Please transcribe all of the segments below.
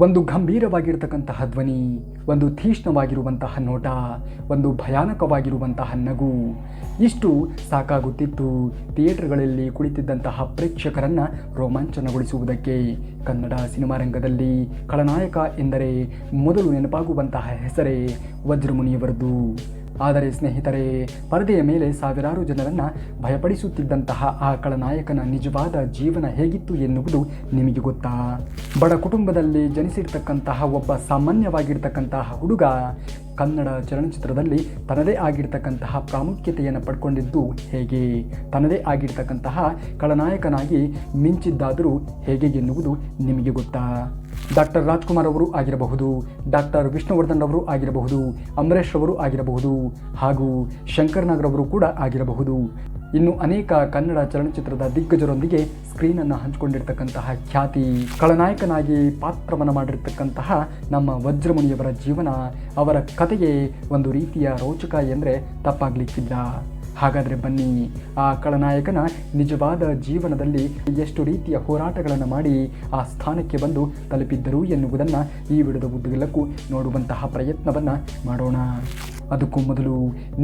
ಒಂದು ಗಂಭೀರವಾಗಿರ್ತಕ್ಕಂತಹ ಧ್ವನಿ, ಒಂದು ತೀಕ್ಷ್ಣವಾಗಿರುವಂತಹ ನೋಟ, ಒಂದು ಭಯಾನಕವಾಗಿರುವಂತಹ ನಗು, ಇಷ್ಟು ಸಾಕಾಗುತ್ತಿತ್ತು ಥಿಯೇಟರ್ಗಳಲ್ಲಿ ಕುಳಿತಿದ್ದಂತಹ ಪ್ರೇಕ್ಷಕರನ್ನು ರೋಮಾಂಚನಗೊಳಿಸುವುದಕ್ಕೆ. ಕನ್ನಡ ಸಿನಿಮಾ ರಂಗದಲ್ಲಿ ಖಳನಾಯಕ ಎಂದರೆ ಮೊದಲು ನೆನಪಾಗುವಂತಹ ಹೆಸರೇ ವಜ್ರಮುನಿಯವರದ್ದು. ಆದರೆ ಸ್ನೇಹಿತರೆ, ಪರದೆಯ ಮೇಲೆ ಸಾವಿರಾರು ಜನರನ್ನು ಭಯಪಡಿಸುತ್ತಿದ್ದಂತಹ ಆ ಖಳನಾಯಕನ ನಿಜವಾದ ಜೀವನ ಹೇಗಿತ್ತು ಎನ್ನುವುದು ನಿಮಗೆ ಗೊತ್ತಾ? ಬಡ ಕುಟುಂಬದಲ್ಲಿ ಜನಿಸಿರ್ತಕ್ಕಂತಹ ಒಬ್ಬ ಸಾಮಾನ್ಯವಾಗಿರ್ತಕ್ಕಂತಹ ಹುಡುಗ ಕನ್ನಡ ಚಲನಚಿತ್ರದಲ್ಲಿ ತನ್ನದೇ ಆಗಿರ್ತಕ್ಕಂತಹ ಪ್ರಾಮುಖ್ಯತೆಯನ್ನು ಪಡ್ಕೊಂಡಿದ್ದು ಹೇಗೆ, ತನ್ನದೇ ಆಗಿರ್ತಕ್ಕಂತಹ ಖಳನಾಯಕನಾಗಿ ಮಿಂಚಿದ್ದಾದರೂ ಹೇಗೆ ಎನ್ನುವುದು ನಿಮಗೆ ಗೊತ್ತಾ? ಡಾಕ್ಟರ್ ರಾಜ್ಕುಮಾರ್ ಅವರು ಆಗಿರಬಹುದು, ಡಾಕ್ಟರ್ ವಿಷ್ಣುವರ್ಧನ್ ಅವರು ಆಗಿರಬಹುದು, ಅಂಬರೀಷ್ ಅವರು ಆಗಿರಬಹುದು, ಹಾಗೂ ಶಂಕರ್ ನಾಗ್ ಅವರು ಕೂಡ ಆಗಿರಬಹುದು. ಇನ್ನು ಅನೇಕ ಕನ್ನಡ ಚಲನಚಿತ್ರದ ದಿಗ್ಗಜರೊಂದಿಗೆ ಸ್ಕ್ರೀನನ್ನು ಹಂಚಿಕೊಂಡಿರ್ತಕ್ಕಂತಹ ಖ್ಯಾತಿ, ಖಳನಾಯಕನಾಗಿ ಪಾತ್ರವನ್ನು ಮಾಡಿರ್ತಕ್ಕಂತಹ ನಮ್ಮ ವಜ್ರಮುನಿಯವರ ಜೀವನ, ಅವರ ಕಥೆಗೆ ಒಂದು ರೀತಿಯ ರೋಚಕ ಎಂದರೆ ತಪ್ಪಾಗಲಿಕ್ಕಿಲ್ಲ. ಹಾಗಾದರೆ ಬನ್ನಿ, ಆ ಖಳನಾಯಕನ ನಿಜವಾದ ಜೀವನದಲ್ಲಿ ಎಷ್ಟು ರೀತಿಯ ಹೋರಾಟಗಳನ್ನು ಮಾಡಿ ಆ ಸ್ಥಾನಕ್ಕೆ ಬಂದು ತಲುಪಿದ್ದರು ಎನ್ನುವುದನ್ನು ಈ ವಿಡಿಯೋದ ಉದ್ದಗಲಕ್ಕೂ ನೋಡುವಂತಹ ಪ್ರಯತ್ನವನ್ನು ಮಾಡೋಣ. ಅದಕ್ಕೂ ಮೊದಲು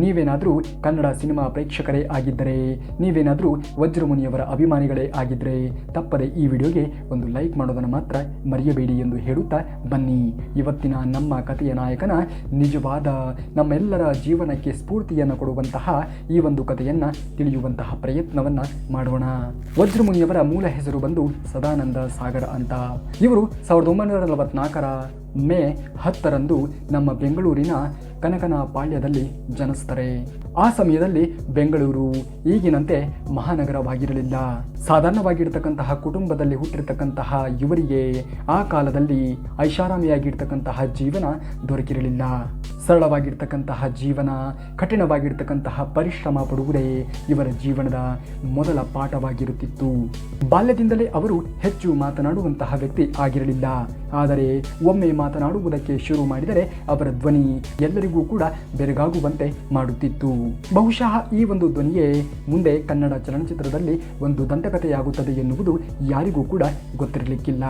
ನೀವೇನಾದರೂ ಕನ್ನಡ ಸಿನಿಮಾ ಪ್ರೇಕ್ಷಕರೇ ಆಗಿದ್ದರೆ, ನೀವೇನಾದರೂ ವಜ್ರಮುನಿಯವರ ಅಭಿಮಾನಿಗಳೇ ಆಗಿದ್ದರೆ ತಪ್ಪದೆ ಈ ವಿಡಿಯೋಗೆ ಒಂದು ಲೈಕ್ ಮಾಡೋದನ್ನು ಮಾತ್ರ ಮರೆಯಬೇಡಿ ಎಂದು ಹೇಳುತ್ತಾ ಬನ್ನಿ ಇವತ್ತಿನ ನಮ್ಮ ಕಥೆಯ ನಾಯಕನ ನಿಜವಾದ ನಮ್ಮೆಲ್ಲರ ಜೀವನಕ್ಕೆ ಸ್ಫೂರ್ತಿಯನ್ನು ಕೊಡುವಂತಹ ಈ ಒಂದು ಕಥೆಯನ್ನು ತಿಳಿಯುವಂತಹ ಪ್ರಯತ್ನವನ್ನು ಮಾಡೋಣ. ವಜ್ರಮುನಿಯವರ ಮೂಲ ಹೆಸರು ಬಂದು ಸದಾನಂದ ಸಾಗರ ಅಂತ. ಇವರು 1944ರ ಮೇ 10ರಂದು ನಮ್ಮ ಬೆಂಗಳೂರಿನ ಕನಕನಪಾಳ್ಯದಲ್ಲಿ ಜನಿಸ್ತಾರೆ. ಆ ಸಮಯದಲ್ಲಿ ಬೆಂಗಳೂರು ಈಗಿನಂತೆ ಮಹಾನಗರವಾಗಿರಲಿಲ್ಲ. ಸಾಧಾರಣವಾಗಿರ್ತಕ್ಕಂತಹ ಕುಟುಂಬದಲ್ಲಿ ಹುಟ್ಟಿರ್ತಕ್ಕಂತಹ ಇವರಿಗೆ ಆ ಕಾಲದಲ್ಲಿ ಐಷಾರಾಮಿಯಾಗಿರ್ತಕ್ಕಂತಹ ಜೀವನ ದೊರಕಿರಲಿಲ್ಲ. ಸರಳವಾಗಿರ್ತಕ್ಕಂತಹ ಜೀವನ, ಕಠಿಣವಾಗಿರ್ತಕ್ಕಂತಹ ಪರಿಶ್ರಮ ಪಡುವುದೇ ಇವರ ಜೀವನದ ಮೊದಲ ಪಾಠವಾಗಿರುತ್ತಿತ್ತು. ಬಾಲ್ಯದಿಂದಲೇ ಅವರು ಹೆಚ್ಚು ಮಾತನಾಡುವಂತಹ ವ್ಯಕ್ತಿ ಆಗಿರಲಿಲ್ಲ. ಆದರೆ ಒಮ್ಮೆ ಮಾತನಾಡುವುದಕ್ಕೆ ಶುರು ಮಾಡಿದರೆ ಅವರ ಧ್ವನಿ ಎಲ್ಲರಿಗೂ ಕೂಡ ಬೆರಗಾಗುವಂತೆ ಮಾಡುತ್ತಿತ್ತು. ಬಹುಶಃ ಈ ಒಂದು ಧ್ವನಿಯೇ ಮುಂದೆ ಕನ್ನಡ ಚಲನಚಿತ್ರದಲ್ಲಿ ಒಂದು ದಂತಕಥೆಯಾಗುತ್ತದೆ ಎನ್ನುವುದು ಯಾರಿಗೂ ಕೂಡ ಗೊತ್ತಿರಲಿಕ್ಕಿಲ್ಲ.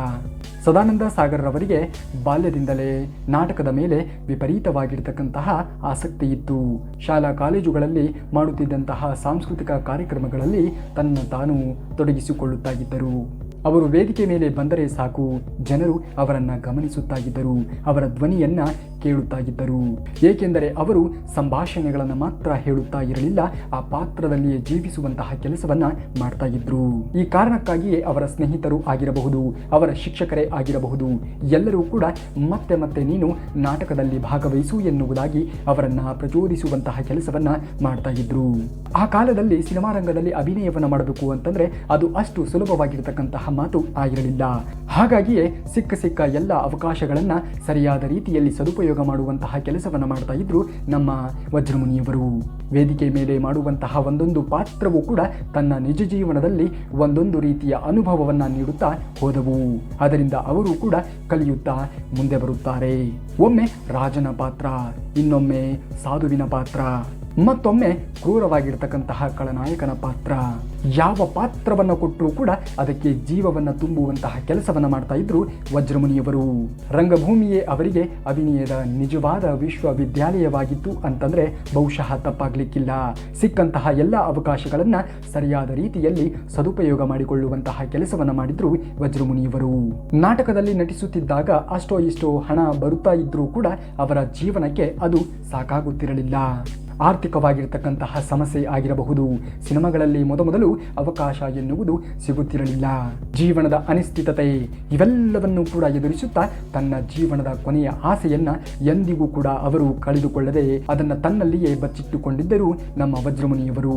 ಸದಾನಂದ ಸಾಗರ್ ರವರಿಗೆ ಬಾಲ್ಯದಿಂದಲೇ ನಾಟಕದ ಮೇಲೆ ವಿಪರೀತವಾಗಿರ್ತಕ್ಕಂತಹ ಆಸಕ್ತಿ ಇತ್ತು. ಶಾಲಾ ಕಾಲೇಜುಗಳಲ್ಲಿ ಮಾಡುತ್ತಿದ್ದಂತಹ ಸಾಂಸ್ಕೃತಿಕ ಕಾರ್ಯಕ್ರಮಗಳಲ್ಲಿ ತನ್ನ ತಾನು ತೊಡಗಿಸಿಕೊಳ್ಳುತ್ತಾ ಇದ್ದರು. ಅವರು ವೇದಿಕೆ ಮೇಲೆ ಬಂದರೆ ಸಾಕು, ಜನರು ಅವರನ್ನು ಗಮನಿಸುತ್ತಾ ಇದ್ದರು, ಅವರ ಧ್ವನಿಯನ್ನು ಕೇಳುತ್ತಾ ಇದ್ದರು. ಏಕೆಂದರೆ ಅವರು ಸಂಭಾಷಣೆಗಳನ್ನು ಮಾತ್ರ ಹೇಳುತ್ತಾ ಇರಲಿಲ್ಲ, ಆ ಪಾತ್ರದಲ್ಲಿಯೇ ಜೀವಿಸುವಂತಹ ಕೆಲಸವನ್ನ ಮಾಡ್ತಾ ಇದ್ರು. ಈ ಕಾರಣಕ್ಕಾಗಿಯೇ ಅವರ ಸ್ನೇಹಿತರು ಆಗಿರಬಹುದು, ಅವರ ಶಿಕ್ಷಕರೇ ಆಗಿರಬಹುದು, ಎಲ್ಲರೂ ಕೂಡ ಮತ್ತೆ ಮತ್ತೆ ನೀನು ನಾಟಕದಲ್ಲಿ ಭಾಗವಹಿಸು ಎನ್ನುವುದಾಗಿ ಅವರನ್ನ ಪ್ರಚೋದಿಸುವಂತಹ ಕೆಲಸವನ್ನ ಮಾಡ್ತಾ ಇದ್ರು. ಆ ಕಾಲದಲ್ಲಿ ಸಿನಿಮಾ ರಂಗದಲ್ಲಿ ಅಭಿನಯವನ್ನು ಮಾಡಬೇಕು ಅಂತಂದ್ರೆ ಅದು ಅಷ್ಟು ಸುಲಭವಾಗಿರತಕ್ಕಂತಹ ಮಾತು ಆಗಿರಲಿಲ್ಲ. ಹಾಗಾಗಿಯೇ ಸಿಕ್ಕ ಎಲ್ಲ ಅವಕಾಶಗಳನ್ನ ಸರಿಯಾದ ರೀತಿಯಲ್ಲಿ ಸದುಪಯೋಗ ಮಾಡುವಂತಹ ಕೆಲಸವನ್ನ ಮಾಡ್ತಾ ಇದ್ರು ನಮ್ಮ ವಜ್ರಮುನಿಯವರು. ವೇದಿಕೆ ಮೇಲೆ ಮಾಡುವಂತಹ ಒಂದೊಂದು ಪಾತ್ರವೂ ಕೂಡ ತನ್ನ ನಿಜ ಜೀವನದಲ್ಲಿ ಒಂದೊಂದು ರೀತಿಯ ಅನುಭವವನ್ನ ನೀಡುತ್ತಾ ಹೋದವು. ಅದರಿಂದ ಅವರು ಕೂಡ ಕಲಿಯುತ್ತಾ ಮುಂದೆ ಬರುತ್ತಾರೆ. ಒಮ್ಮೆ ರಾಜನ ಪಾತ್ರ, ಇನ್ನೊಮ್ಮೆ ಸಾಧುವಿನ ಪಾತ್ರ, ಮತ್ತೊಮ್ಮೆ ಕ್ರೂರವಾಗಿರ್ತಕ್ಕಂತಹ ಖಳನಾಯಕನ ಪಾತ್ರ. ಯಾವ ಪಾತ್ರವನ್ನು ಕೊಟ್ಟರೂ ಕೂಡ ಅದಕ್ಕೆ ಜೀವವನ್ನು ತುಂಬುವಂತಹ ಕೆಲಸವನ್ನು ಮಾಡ್ತಾ ಇದ್ರು ವಜ್ರಮುನಿಯವರು. ರಂಗಭೂಮಿಯೇ ಅವರಿಗೆ ಅಭಿನಯದ ನಿಜವಾದ ವಿಶ್ವವಿದ್ಯಾಲಯವಾಗಿತ್ತು ಅಂತಂದ್ರೆ ಬಹುಶಃ ತಪ್ಪಾಗ್ಲಿಕ್ಕಿಲ್ಲ. ಸಿಕ್ಕಂತಹ ಎಲ್ಲ ಅವಕಾಶಗಳನ್ನ ಸರಿಯಾದ ರೀತಿಯಲ್ಲಿ ಸದುಪಯೋಗ ಮಾಡಿಕೊಳ್ಳುವಂತಹ ಕೆಲಸವನ್ನ ಮಾಡಿದ್ರು ವಜ್ರಮುನಿಯವರು. ನಾಟಕದಲ್ಲಿ ನಟಿಸುತ್ತಿದ್ದಾಗ ಅಷ್ಟೋ ಇಷ್ಟೋ ಹಣ ಬರುತ್ತಾ ಇದ್ರೂ ಕೂಡ ಅವರ ಜೀವನಕ್ಕೆ ಅದು ಸಾಕಾಗುತ್ತಿರಲಿಲ್ಲ. ಆರ್ಥಿಕವಾಗಿರ್ತಕ್ಕಂತಹ ಸಮಸ್ಯೆ ಆಗಿರಬಹುದು, ಸಿನಿಮಾಗಳಲ್ಲಿ ಮೊದಲು ಅವಕಾಶ ಎನ್ನುವುದು ಸಿಗುತ್ತಿರಲಿಲ್ಲ, ಜೀವನದ ಅನಿಶ್ಚಿತತೆ, ಇವೆಲ್ಲವನ್ನೂ ಕೂಡ ಎದುರಿಸುತ್ತಾ ತನ್ನ ಜೀವನದ ಕೊನೆಯ ಆಸೆಯನ್ನ ಎಂದಿಗೂ ಕೂಡ ಅವರು ಕಳೆದುಕೊಳ್ಳದೆ ಅದನ್ನು ತನ್ನಲ್ಲಿಯೇ ಬಚ್ಚಿಟ್ಟುಕೊಂಡಿದ್ದರು ನಮ್ಮ ವಜ್ರಮುನಿಯವರು.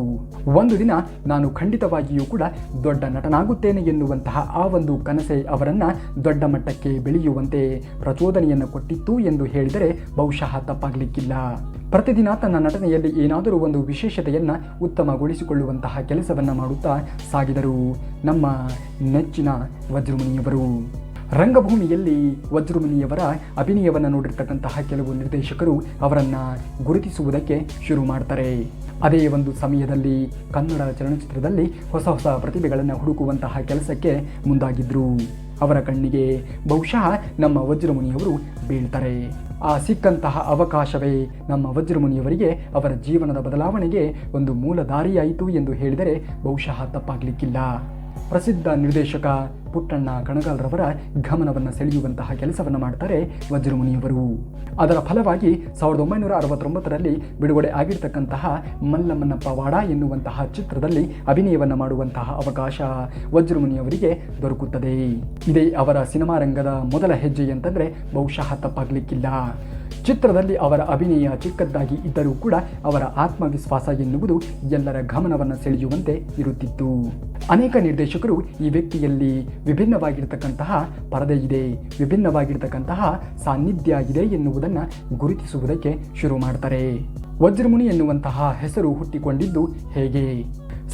ಒಂದು ದಿನ ನಾನು ಖಂಡಿತವಾಗಿಯೂ ಕೂಡ ದೊಡ್ಡ ನಟನಾಗುತ್ತೇನೆ ಎನ್ನುವಂತಹ ಆ ಒಂದು ಕನಸೆ ಅವರನ್ನ ದೊಡ್ಡ ಮಟ್ಟಕ್ಕೆ ಬೆಳೆಯುವಂತೆ ಪ್ರಚೋದನೆಯನ್ನು ಕೊಟ್ಟಿತ್ತು ಎಂದು ಹೇಳಿದರೆ ಬಹುಶಃ ತಪ್ಪಾಗಲಿಕ್ಕಿಲ್ಲ. ಪ್ರತಿದಿನ ತನ್ನ ನಟನೆಯಲ್ಲಿ ಏನಾದರೂ ಒಂದು ವಿಶೇಷತೆಯನ್ನು ಉತ್ತಮಗೊಳಿಸಿಕೊಳ್ಳುವಂತಹ ಕೆಲಸವನ್ನು ಮಾಡುತ್ತಾ ಸಾಗಿದರು ನಮ್ಮ ನೆಚ್ಚಿನ ವಜ್ರಮುನಿಯವರು. ರಂಗಭೂಮಿಯಲ್ಲಿ ವಜ್ರಮುನಿಯವರ ಅಭಿನಯವನ್ನು ನೋಡಿರ್ತಕ್ಕಂತಹ ಕೆಲವು ನಿರ್ದೇಶಕರು ಅವರನ್ನು ಗುರುತಿಸುವುದಕ್ಕೆ ಶುರು ಮಾಡ್ತಾರೆ. ಅದೇ ಒಂದು ಸಮಯದಲ್ಲಿ ಕನ್ನಡ ಚಲನಚಿತ್ರದಲ್ಲಿ ಹೊಸ ಪ್ರತಿಭೆಗಳನ್ನು ಹುಡುಕುವಂತಹ ಕೆಲಸಕ್ಕೆ ಮುಂದಾಗಿದ್ದರು. ಅವರ ಕಣ್ಣಿಗೆ ಬಹುಶಃ ನಮ್ಮ ವಜ್ರಮುನಿಯವರು ಬೀಳ್ತಾರೆ. ಆ ಸಿಕ್ಕಂತಹ ಅವಕಾಶವೇ ನಮ್ಮ ವಜ್ರಮುನಿಯವರಿಗೆ ಅವರ ಜೀವನದ ಬದಲಾವಣೆಗೆ ಒಂದು ಮೂಲ ದಾರಿಯಾಯಿತು ಎಂದು ಹೇಳಿದರೆ ಬಹುಶಃ ತಪ್ಪಾಗಲಿಕ್ಕಿಲ್ಲ. ಪ್ರಸಿದ್ಧ ನಿರ್ದೇಶಕ ಪುಟ್ಟಣ್ಣ ಕಣಗಾಲ್ರವರ ಗಮನವನ್ನು ಸೆಳೆಯುವಂತಹ ಕೆಲಸವನ್ನು ಮಾಡ್ತಾರೆ ವಜ್ರಮುನಿಯವರು. ಅದರ ಫಲವಾಗಿ 1969ರಲ್ಲಿ ಬಿಡುಗಡೆ ಆಗಿರ್ತಕ್ಕಂತಹ ಮಲ್ಲಮ್ಮನ ಪವಾಡ ಎನ್ನುವಂತಹ ಚಿತ್ರದಲ್ಲಿ ಅಭಿನಯವನ್ನು ಮಾಡುವಂತಹ ಅವಕಾಶ ವಜ್ರಮುನಿಯವರಿಗೆ ದೊರಕುತ್ತದೆ. ಇದೇ ಅವರ ಸಿನಿಮಾ ರಂಗದ ಮೊದಲ ಹೆಜ್ಜೆ ಅಂತಂದರೆ ಬಹುಶಃ ತಪ್ಪಾಗಲಿಕ್ಕಿಲ್ಲ. ಚಿತ್ರದಲ್ಲಿ ಅವರ ಅಭಿನಯ ಚಿಕ್ಕದ್ದಾಗಿ ಇದ್ದರೂ ಕೂಡ ಅವರ ಆತ್ಮವಿಶ್ವಾಸ ಎನ್ನುವುದು ಎಲ್ಲರ ಗಮನವನ್ನು ಸೆಳೆಯುವಂತೆ ಇರುತ್ತಿತ್ತು. ಅನೇಕ ನಿರ್ದೇಶಕರು ಈ ವ್ಯಕ್ತಿಯಲ್ಲಿ ವಿಭಿನ್ನವಾಗಿರ್ತಕ್ಕಂತಹ ಪರದೆ ಇದೆ, ವಿಭಿನ್ನವಾಗಿರ್ತಕ್ಕಂತಹ ಸಾನ್ನಿಧ್ಯ ಇದೆ ಎನ್ನುವುದನ್ನು ಗುರುತಿಸುವುದಕ್ಕೆ ಶುರು ಮಾಡ್ತಾರೆ. ವಜ್ರಮುನಿ ಎನ್ನುವಂತಹ ಹೆಸರು ಹುಟ್ಟಿಕೊಂಡಿದ್ದು ಹೇಗೆ?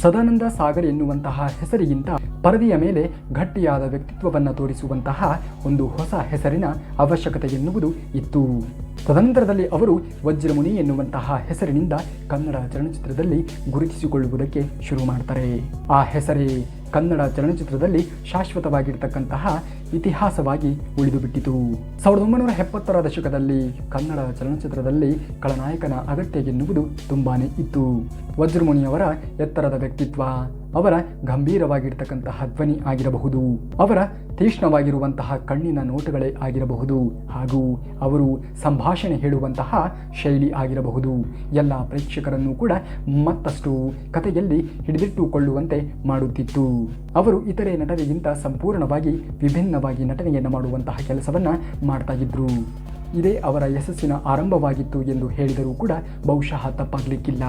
ಸದಾನಂದ ಸಾಗರ್ ಎನ್ನುವಂತಹ ಹೆಸರಿಗಿಂತ ಪರದೆಯ ಮೇಲೆ ಗಟ್ಟಿಯಾದ ವ್ಯಕ್ತಿತ್ವವನ್ನು ತೋರಿಸುವಂತಹ ಒಂದು ಹೊಸ ಹೆಸರಿನ ಅವಶ್ಯಕತೆ ಎನ್ನುವುದು ಇತ್ತು. ತದನಂತರದಲ್ಲಿ ಅವರು ವಜ್ರಮುನಿ ಎನ್ನುವಂತಹ ಹೆಸರಿನಿಂದ ಕನ್ನಡ ಚಲನಚಿತ್ರದಲ್ಲಿ ಗುರುತಿಸಿಕೊಳ್ಳುವುದಕ್ಕೆ ಶುರು ಮಾಡ್ತಾರೆ. ಆ ಹೆಸರೇ ಕನ್ನಡ ಚಲನಚಿತ್ರದಲ್ಲಿ ಶಾಶ್ವತವಾಗಿರ್ತಕ್ಕಂತಹ ಇತಿಹಾಸವಾಗಿ ಉಳಿದು ಬಿಟ್ಟಿತು. 1970ರ ದಶಕದಲ್ಲಿ ಕನ್ನಡ ಚಲನಚಿತ್ರದಲ್ಲಿ ಖಳನಾಯಕನ ಅಗತ್ಯ ಎನ್ನುವುದು ತುಂಬಾನೇ ಇತ್ತು. ವಜ್ರಮುನಿಯವರ ಎತ್ತರದ ವ್ಯಕ್ತಿತ್ವ, ಅವರ ಗಂಭೀರವಾಗಿರ್ತಕ್ಕಂತಹ ಧ್ವನಿ ಆಗಿರಬಹುದು, ಅವರ ತೀಕ್ಷ್ಣವಾಗಿರುವಂತಹ ಕಣ್ಣಿನ ನೋಟಗಳೇ ಆಗಿರಬಹುದು, ಹಾಗೂ ಅವರು ಸಂಭಾಷಣೆ ಹೇಳುವಂತಹ ಶೈಲಿ ಆಗಿರಬಹುದು, ಎಲ್ಲ ಪ್ರೇಕ್ಷಕರನ್ನು ಕೂಡ ಮತ್ತಷ್ಟು ಕಥೆಯಲ್ಲಿ ಹಿಡಿದಿಟ್ಟುಕೊಳ್ಳುವಂತೆ ಮಾಡುತ್ತಿತ್ತು. ಅವರು ಇತರೆ ನಟರಿಗಿಂತ ಸಂಪೂರ್ಣವಾಗಿ ವಿಭಿನ್ನವಾಗಿ ನಟನೆಯನ್ನು ಮಾಡುವಂತಹ ಕೆಲಸವನ್ನು ಮಾಡ್ತಾ ಇದ್ರು. ಇದೇ ಅವರ ಯಶಸ್ಸಿನ ಆರಂಭವಾಗಿತ್ತು ಎಂದು ಹೇಳಿದರೂ ಕೂಡ ಬಹುಶಃ ತಪ್ಪಾಗಲಿಕ್ಕಿಲ್ಲ.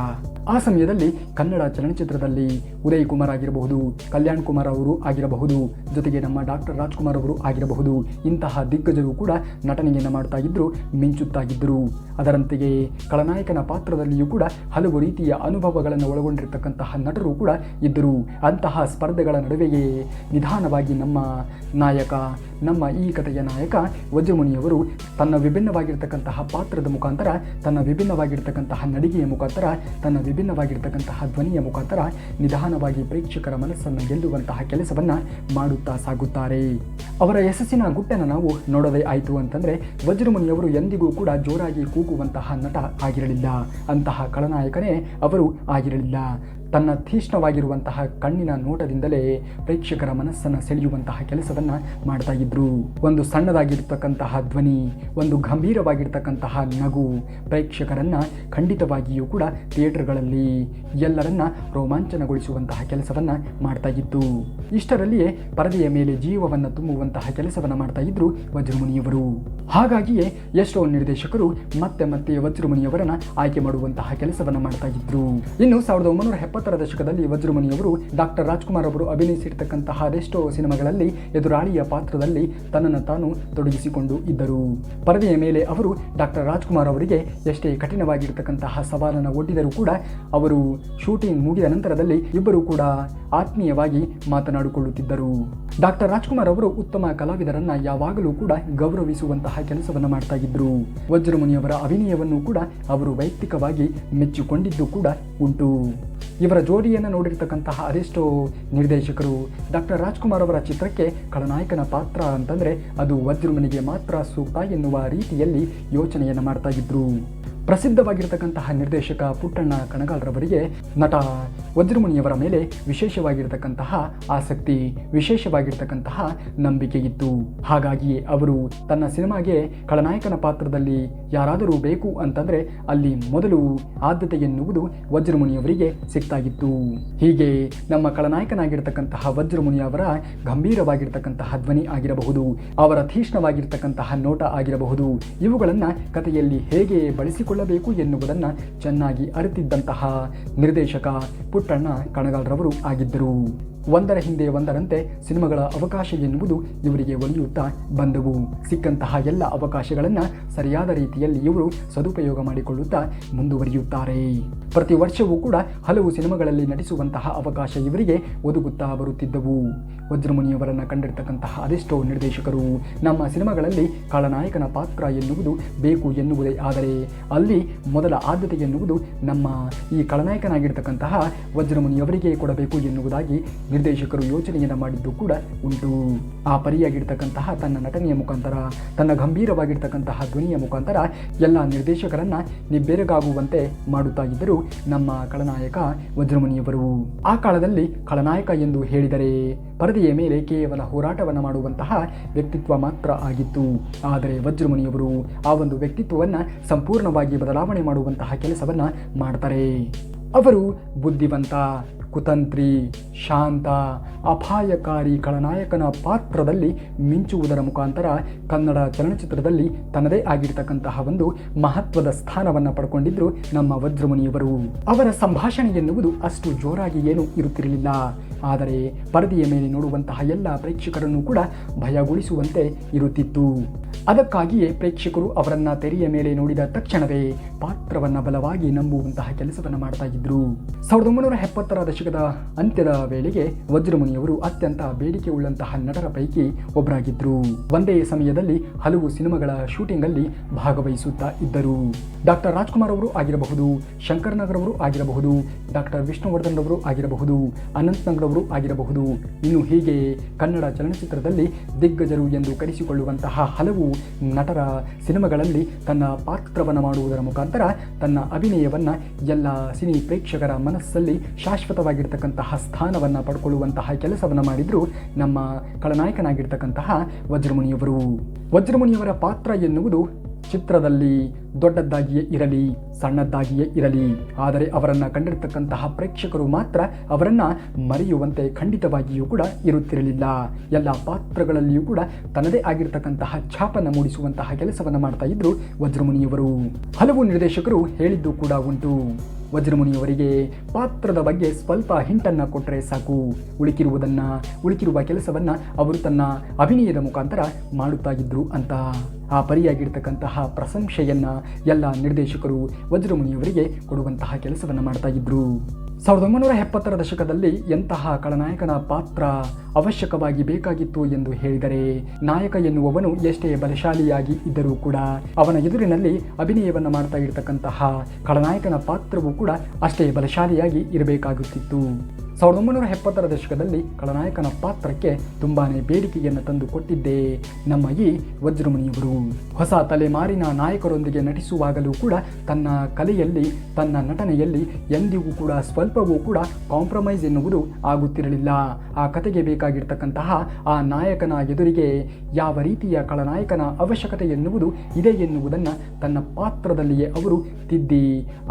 ಆ ಸಮಯದಲ್ಲಿ ಕನ್ನಡ ಚಲನಚಿತ್ರದಲ್ಲಿ ಉದಯ್ ಕುಮಾರ್ ಆಗಿರಬಹುದು, ಕಲ್ಯಾಣ್ ಕುಮಾರ್ ಅವರು ಆಗಿರಬಹುದು, ಜೊತೆಗೆ ನಮ್ಮ ಡಾಕ್ಟರ್ ರಾಜ್ಕುಮಾರ್ ಅವರು ಆಗಿರಬಹುದು, ಇಂತಹ ದಿಗ್ಗಜರು ಕೂಡ ನಟನೆಯನ್ನು ಮಾಡ್ತಾ ಇದ್ರು, ಮಿಂಚುತ್ತಾ ಇದ್ದರು. ಅದರಂತೆಯೇ ಖಳನಾಯಕನ ಪಾತ್ರದಲ್ಲಿಯೂ ಕೂಡ ಹಲವು ರೀತಿಯ ಅನುಭವಗಳನ್ನು ಒಳಗೊಂಡಿರ್ತಕ್ಕಂತಹ ನಟರು ಕೂಡ ಇದ್ದರು. ಅಂತಹ ಸ್ಪರ್ಧೆಗಳ ನಡುವೆಯೇ ನಿಧಾನವಾಗಿ ನಮ್ಮ ನಾಯಕ, ನಮ್ಮ ಈ ಕಥೆಯ ನಾಯಕ ವಜ್ರಮುನಿಯವರು ತನ್ನ ವಿಭಿನ್ನವಾಗಿರ್ತಕ್ಕಂತಹ ಪಾತ್ರದ ಮುಖಾಂತರ, ತನ್ನ ವಿಭಿನ್ನವಾಗಿರ್ತಕ್ಕಂತಹ ನಡಿಗೆಯ ಮುಖಾಂತರ, ತನ್ನ ವಿಭಿನ್ನವಾಗಿರ್ತಕ್ಕಂತಹ ಧ್ವನಿಯ ಮುಖಾಂತರ ನಿಧಾನವಾಗಿ ಪ್ರೇಕ್ಷಕರ ಮನಸ್ಸನ್ನು ಗೆಲ್ಲುವಂತಹ ಕೆಲಸವನ್ನು ಮಾಡುತ್ತಾ ಸಾಗುತ್ತಾರೆ. ಅವರ ಯಶಸ್ಸಿನ ಗುಟ್ಟನ್ನು ನಾವು ನೋಡೋದೇ ಆಯಿತು ಅಂತಂದರೆ ವಜ್ರಮುನಿಯವರು ಎಂದಿಗೂ ಕೂಡ ಜೋರಾಗಿ ಕೂಗುವಂತಹ ನಟ ಆಗಿರಲಿಲ್ಲ, ಅಂತಹ ಖಳನಾಯಕನೇ ಅವರು ಆಗಿರಲಿಲ್ಲ. ತನ್ನ ತೀಕ್ಷ್ಣವಾಗಿರುವಂತಹ ಕಣ್ಣಿನ ನೋಟದಿಂದಲೇ ಪ್ರೇಕ್ಷಕರ ಮನಸ್ಸನ್ನು ಸೆಳೆಯುವಂತಹ ಕೆಲಸವನ್ನು ಮಾಡ್ತಾ ಇದ್ರು. ಒಂದು ಸಣ್ಣದಾಗಿರ್ತಕ್ಕಂತಹ ಧ್ವನಿ, ಒಂದು ಗಂಭೀರವಾಗಿರ್ತಕ್ಕಂತಹ ನಗು ಪ್ರೇಕ್ಷಕರನ್ನು ಖಂಡಿತವಾಗಿಯೂ ಕೂಡ ಥಿಯೇಟರ್ಗಳಲ್ಲಿ ಎಲ್ಲರನ್ನ ರೋಮಾಂಚನಗೊಳಿಸುವಂತಹ ಕೆಲಸವನ್ನು ಮಾಡ್ತಾ ಇತ್ತು. ಇಷ್ಟರಲ್ಲಿಯೇ ಪರದೆಯ ಮೇಲೆ ಜೀವವನ್ನು ತುಂಬುವಂತಹ ಕೆಲಸವನ್ನು ಮಾಡ್ತಾ ಇದ್ರು ವಜ್ರಮುನಿಯವರು. ಹಾಗಾಗಿಯೇ ಎಷ್ಟೋ ನಿರ್ದೇಶಕರು ಮತ್ತೆ ಮತ್ತೆ ವಜ್ರಮುನಿಯವರನ್ನ ಆಯ್ಕೆ ಮಾಡುವಂತಹ ಕೆಲಸವನ್ನು ಮಾಡ್ತಾ ಇದ್ರು. ಇನ್ನು 1970ರ ದಶಕದಲ್ಲಿ ವಜ್ರಮುನಿಯವರು ಡಾಕ್ಟರ್ ರಾಜ್ಕುಮಾರ್ ಅವರು ಅಭಿನಯಿಸಿರ್ತಕ್ಕಂತಹ ಅದೆಷ್ಟೋ ಸಿನಿಮಾಗಳಲ್ಲಿ ಎದುರಾಳಿಯ ಪಾತ್ರದಲ್ಲಿ ತನ್ನನ್ನು ತಾನು ತೊಡಗಿಸಿಕೊಂಡು ಇದ್ದರು. ಪರದೆಯ ಮೇಲೆ ಅವರು ಡಾಕ್ಟರ್ ರಾಜ್ಕುಮಾರ್ ಅವರಿಗೆ ಎಷ್ಟೇ ಕಠಿಣವಾಗಿರ್ತಕ್ಕಂತಹ ಸವಾಲನ್ನು ಒಡ್ಡಿದರೂ ಕೂಡ ಅವರು ಶೂಟಿಂಗ್ ಮುಗಿದ ನಂತರದಲ್ಲಿ ಇಬ್ಬರು ಕೂಡ ಆತ್ಮೀಯವಾಗಿ ಮಾತನಾಡಿಕೊಳ್ಳುತ್ತಿದ್ದರು. ಡಾಕ್ಟರ್ ರಾಜ್ಕುಮಾರ್ ಅವರು ಉತ್ತಮ ಕಲಾವಿದರನ್ನ ಯಾವಾಗಲೂ ಕೂಡ ಗೌರವಿಸುವಂತಹ ಕೆಲಸವನ್ನು ಮಾಡ್ತಾ ಇದ್ರು. ವಜ್ರಮುನಿಯವರ ಅಭಿನಯವನ್ನು ಕೂಡ ಅವರು ವೈಯಕ್ತಿಕವಾಗಿ ಮೆಚ್ಚಿಕೊಂಡಿದ್ದು ಕೂಡ ಉಂಟು. ಇವರ ಜೋಡಿಯನ್ನು ನೋಡಿರ್ತಕ್ಕಂತಹ ಅದೆಷ್ಟೋ ನಿರ್ದೇಶಕರು ಡಾಕ್ಟರ್ ರಾಜ್ಕುಮಾರ್ ಅವರ ಚಿತ್ರಕ್ಕೆ ಖಳನಾಯಕನ ಪಾತ್ರ ಅಂತಂದರೆ ಅದು ವಜ್ರಮುನಿಗೆ ಮಾತ್ರ ಸೂಕ್ತ ಎನ್ನುವ ರೀತಿಯಲ್ಲಿ ಯೋಚನೆಯನ್ನು ಮಾಡ್ತಾ ಇದ್ರು. ಪ್ರಸಿದ್ಧವಾಗಿರ್ತಕ್ಕಂತಹ ನಿರ್ದೇಶಕ ಪುಟ್ಟಣ್ಣ ಕಣಗಾಲ್ರವರಿಗೆ ನಟ ವಜ್ರಮುನಿಯವರ ಮೇಲೆ ವಿಶೇಷವಾಗಿರ್ತಕ್ಕಂತಹ ಆಸಕ್ತಿ, ವಿಶೇಷವಾಗಿರ್ತಕ್ಕಂತಹ ನಂಬಿಕೆ ಇತ್ತು. ಹಾಗಾಗಿ ಅವರು ತನ್ನ ಸಿನಿಮಾಗೆ ಖಳನಾಯಕನ ಪಾತ್ರದಲ್ಲಿ ಯಾರಾದರೂ ಬೇಕು ಅಂತಂದರೆ ಅಲ್ಲಿ ಮೊದಲು ಆದ್ಯತೆ ಎನ್ನುವುದು ವಜ್ರಮುನಿಯವರಿಗೆ ಸಿಗ್ತಾಗಿತ್ತು. ಹೀಗೆ ನಮ್ಮ ಖಳನಾಯಕನಾಗಿರ್ತಕ್ಕಂತಹ ವಜ್ರಮುನಿಯವರ ಗಂಭೀರವಾಗಿರ್ತಕ್ಕಂತಹ ಧ್ವನಿ ಆಗಿರಬಹುದು, ಅವರ ತೀಕ್ಷ್ಣವಾಗಿರ್ತಕ್ಕಂತಹ ನೋಟ ಆಗಿರಬಹುದು, ಇವುಗಳನ್ನು ಕಥೆಯಲ್ಲಿ ಹೇಗೆ ಬಳಸಿಕೊಳ್ಳಬೇಕು ಎನ್ನುವುದನ್ನು ಚೆನ್ನಾಗಿ ಅರಿತಿದ್ದಂತಹ ನಿರ್ದೇಶಕ ಪುಟ್ಟಣ್ಣ ಕಣಗಾಲ್ರವರು ಆಗಿದ್ದರು. ಒಂದರ ಹಿಂದೆ ಒಂದರಂತೆ ಸಿನಿಮಾಗಳ ಅವಕಾಶ ಎನ್ನುವುದು ಇವರಿಗೆ ಒಲಿಯುತ್ತಾ ಬಂದವು. ಸಿಕ್ಕಂತಹ ಎಲ್ಲ ಅವಕಾಶಗಳನ್ನು ಸರಿಯಾದ ರೀತಿಯಲ್ಲಿ ಇವರು ಸದುಪಯೋಗ ಮಾಡಿಕೊಳ್ಳುತ್ತಾ ಮುಂದುವರಿಯುತ್ತಾರೆ. ಪ್ರತಿ ವರ್ಷವೂ ಕೂಡ ಹಲವು ಸಿನಿಮಾಗಳಲ್ಲಿ ನಟಿಸುವಂತಹ ಅವಕಾಶ ಇವರಿಗೆ ಒದಗುತ್ತಾ ಬರುತ್ತಿದ್ದವು. ವಜ್ರಮುನಿಯವರನ್ನು ಕಂಡಿರ್ತಕ್ಕಂತಹ ಅದೆಷ್ಟೋ ನಿರ್ದೇಶಕರು ನಮ್ಮ ಸಿನಿಮಾಗಳಲ್ಲಿ ಖಳನಾಯಕನ ಪಾತ್ರ ಎನ್ನುವುದು ಬೇಕು ಎನ್ನುವುದೇ ಆದರೆ ಅಲ್ಲಿ ಮೊದಲ ಆದ್ಯತೆ ಎನ್ನುವುದು ನಮ್ಮ ಈ ಖಳನಾಯಕನಾಗಿರ್ತಕ್ಕಂತಹ ವಜ್ರಮುನಿಯವರಿಗೆ ಕೊಡಬೇಕು ಎನ್ನುವುದಾಗಿ ನಿರ್ದೇಶಕರು ಯೋಚನೆಯನ್ನು ಮಾಡಿದ್ದು ಕೂಡ ಉಂಟು. ಆ ಪರಿಯಾಗಿರ್ತಕ್ಕಂತಹ ತನ್ನ ನಟನೆಯ ಮುಖಾಂತರ, ತನ್ನ ಗಂಭೀರವಾಗಿರ್ತಕ್ಕಂತಹ ಧ್ವನಿಯ ಮುಖಾಂತರ ಎಲ್ಲ ನಿರ್ದೇಶಕರನ್ನ ನಿಬ್ಬೆರಗಾಗುವಂತೆ ಮಾಡುತ್ತಾ ಇದ್ದರು ನಮ್ಮ ಖಳನಾಯಕ ವಜ್ರಮುನಿಯವರು. ಆ ಕಾಲದಲ್ಲಿ ಖಳನಾಯಕ ಎಂದು ಹೇಳಿದರೆ ಪರದೆಯ ಮೇಲೆ ಕೇವಲ ಹೋರಾಟವನ್ನು ಮಾಡುವಂತಹ ವ್ಯಕ್ತಿತ್ವ ಮಾತ್ರ ಆಗಿತ್ತು. ಆದರೆ ವಜ್ರಮುನಿಯವರು ಆ ಒಂದು ವ್ಯಕ್ತಿತ್ವವನ್ನು ಸಂಪೂರ್ಣವಾಗಿ ಬದಲಾವಣೆ ಮಾಡುವಂತಹ ಕೆಲಸವನ್ನು ಮಾಡ್ತಾರೆ. ಅವರು ಬುದ್ಧಿವಂತ, ಕುತಂತ್ರಿ, ಶಾಂತ, ಅಪಾಯಕಾರಿ ಖಳನಾಯಕನ ಪಾತ್ರದಲ್ಲಿ ಮಿಂಚುವುದರ ಮುಖಾಂತರ ಕನ್ನಡ ಚಲನಚಿತ್ರದಲ್ಲಿ ತನ್ನದೇ ಆಗಿರ್ತಕ್ಕಂತಹ ಒಂದು ಮಹತ್ವದ ಸ್ಥಾನವನ್ನು ಪಡ್ಕೊಂಡಿದ್ರು ನಮ್ಮ ವಜ್ರಮುನಿಯವರು. ಅವರ ಸಂಭಾಷಣೆ ಎನ್ನುವುದು ಅಷ್ಟು ಜೋರಾಗಿ ಏನೂ ಇರುತ್ತಿರಲಿಲ್ಲ. ಆದರೆ ಪರದೆಯ ಮೇಲೆ ನೋಡುವಂತಹ ಎಲ್ಲ ಪ್ರೇಕ್ಷಕರನ್ನು ಕೂಡ ಭಯಗೊಳಿಸುವಂತೆ ಇರುತ್ತಿತ್ತು. ಅದಕ್ಕಾಗಿಯೇ ಪ್ರೇಕ್ಷಕರು ಅವರನ್ನ ತೆರೆಯ ಮೇಲೆ ನೋಡಿದ ತಕ್ಷಣವೇ ಪಾತ್ರವನ್ನು ಬಲವಾಗಿ ನಂಬುವಂತಹ ಕೆಲಸವನ್ನು ಮಾಡ್ತಾ ಇದ್ರು. 1970ರ ದಶಕದ ಅಂತ್ಯದ ವೇಳೆಗೆ ವಜ್ರಮುನಿಯವರು ಅತ್ಯಂತ ಬೇಡಿಕೆ ಉಳ್ಳಂತಹ ನಟರ ಪೈಕಿ ಒಬ್ಬರಾಗಿದ್ರು. ಒಂದೇ ಸಮಯದಲ್ಲಿ ಹಲವು ಸಿನಿಮಾಗಳ ಶೂಟಿಂಗ್ ಅಲ್ಲಿ ಭಾಗವಹಿಸುತ್ತಾ ಇದ್ದರು. ಡಾಕ್ಟರ್ ರಾಜ್ಕುಮಾರ್ ಅವರು ಆಗಿರಬಹುದು, ಶಂಕರ್ ನಾಗ್ ಅವರು ಆಗಿರಬಹುದು, ಡಾಕ್ಟರ್ ವಿಷ್ಣುವರ್ಧನ್ ಅವರು ಆಗಿರಬಹುದು, ಅನಂತ್ ನಾಗ್ ಅವರು ಆಗಿರಬಹುದು, ಇನ್ನು ಹೀಗೆ ಕನ್ನಡ ಚಲನಚಿತ್ರದಲ್ಲಿ ದಿಗ್ಗಜರು ಎಂದು ಕರೆಸಿಕೊಳ್ಳುವಂತಹ ಹಲವು ನಟರ ಸಿನಿಮಾಗಳಲ್ಲಿ ತನ್ನ ಪಾತ್ರವನ್ನು ಮಾಡುವುದರ ಮುಖಾಂತರ ತನ್ನ ಅಭಿನಯವನ್ನ ಎಲ್ಲ ಸಿನಿ ಪ್ರೇಕ್ಷಕರ ಮನಸ್ಸಲ್ಲಿ ಶಾಶ್ವತವಾಗಿರ್ತಕ್ಕಂತಹ ಸ್ಥಾನವನ್ನು ಪಡ್ಕೊಳ್ಳುವಂತಹ ಕೆಲಸವನ್ನು ಮಾಡಿದ್ರು ನಮ್ಮ ಖಳನಾಯಕನಾಗಿರ್ತಕ್ಕಂತಹ ವಜ್ರಮುನಿಯವರು. ವಜ್ರಮುನಿಯವರ ಪಾತ್ರ ಎನ್ನುವುದು ಚಿತ್ರದಲ್ಲಿ ದೊಡ್ಡದ್ದಾಗಿಯೇ ಇರಲಿ, ಸಣ್ಣದ್ದಾಗಿಯೇ ಇರಲಿ, ಆದರೆ ಅವರನ್ನು ಕಂಡಿರ್ತಕ್ಕಂತಹ ಪ್ರೇಕ್ಷಕರು ಮಾತ್ರ ಅವರನ್ನು ಮರೆಯುವಂತೆ ಖಂಡಿತವಾಗಿಯೂ ಕೂಡ ಇರುತ್ತಿರಲಿಲ್ಲ. ಎಲ್ಲ ಪಾತ್ರಗಳಲ್ಲಿಯೂ ಕೂಡ ತನ್ನದೇ ಆಗಿರ್ತಕ್ಕಂತಹ ಛಾಪನ್ನು ಮೂಡಿಸುವಂತಹ ಕೆಲಸವನ್ನು ಮಾಡ್ತಾ ಇದ್ರು ವಜ್ರಮುನಿಯವರು. ಹಲವು ನಿರ್ದೇಶಕರು ಹೇಳಿದ್ದು ಕೂಡ ಉಂಟು, ವಜ್ರಮುನಿಯವರಿಗೆ ಪಾತ್ರದ ಬಗ್ಗೆ ಸ್ವಲ್ಪ ಹಿಂಟನ್ನು ಕೊಟ್ಟರೆ ಸಾಕು, ಉಳಿಕಿರುವ ಕೆಲಸವನ್ನು ಅವರು ತನ್ನ ಅಭಿನಯದ ಮುಖಾಂತರ ಮಾಡುತ್ತಾ ಇದ್ರು ಅಂತ. ಆ ಪರಿಯಾಗಿರ್ತಕ್ಕಂತಹ ಪ್ರಶಂಸೆಯನ್ನ ಎಲ್ಲ ನಿರ್ದೇಶಕರು ವಜ್ರಮುನಿಯವರಿಗೆ ಕೊಡುವಂತಹ ಕೆಲಸವನ್ನು ಮಾಡ್ತಾ ಇದ್ರು. 1970ರ ದಶಕದಲ್ಲಿ ಎಂತಹ ಖಳನಾಯಕನ ಪಾತ್ರ ಅವಶ್ಯಕವಾಗಿ ಬೇಕಾಗಿತ್ತು ಎಂದು ಹೇಳಿದರೆ, ನಾಯಕ ಎನ್ನುವವನು ಎಷ್ಟೇ ಬಲಶಾಲಿಯಾಗಿ ಇದ್ದರೂ ಕೂಡ ಅವನ ಎದುರಿನಲ್ಲಿ ಅಭಿನಯವನ್ನು ಮಾಡ್ತಾ ಇರತಕ್ಕಂತಹ ಖಳನಾಯಕನ ಪಾತ್ರವೂ ಕೂಡ ಅಷ್ಟೇ ಬಲಶಾಲಿಯಾಗಿ ಇರಬೇಕಾಗುತ್ತಿತ್ತು. 1970ರ ದಶಕದಲ್ಲಿ ಖಳನಾಯಕನ ಪಾತ್ರಕ್ಕೆ ತುಂಬಾನೇ ಬೇಡಿಕೆಯನ್ನು ತಂದು ಕೊಟ್ಟಿದ್ದೇ ನಮ್ಮ ಈ ವಜ್ರಮುನಿಯವರು. ಹೊಸ ತಲೆಮಾರಿನ ನಾಯಕರೊಂದಿಗೆ ನಟಿಸುವಾಗಲೂ ಕೂಡ ತನ್ನ ಕಲೆಯಲ್ಲಿ, ತನ್ನ ನಟನೆಯಲ್ಲಿ ಎಂದಿಗೂ ಕೂಡ ಸ್ವಲ್ಪವೂ ಕೂಡ ಕಾಂಪ್ರಮೈಸ್ ಎನ್ನುವುದು ಆಗುತ್ತಿರಲಿಲ್ಲ. ಆ ಕತೆಗೆ ಬೇಕಾಗಿರ್ತಕ್ಕಂತಹ ಆ ನಾಯಕನ ಎದುರಿಗೆ ಯಾವ ರೀತಿಯ ಖಳನಾಯಕನ ಅವಶ್ಯಕತೆ ಎನ್ನುವುದು ಇದೆ ಎನ್ನುವುದನ್ನು ತನ್ನ ಪಾತ್ರದಲ್ಲಿಯೇ ಅವರು ತಿದ್ದಿ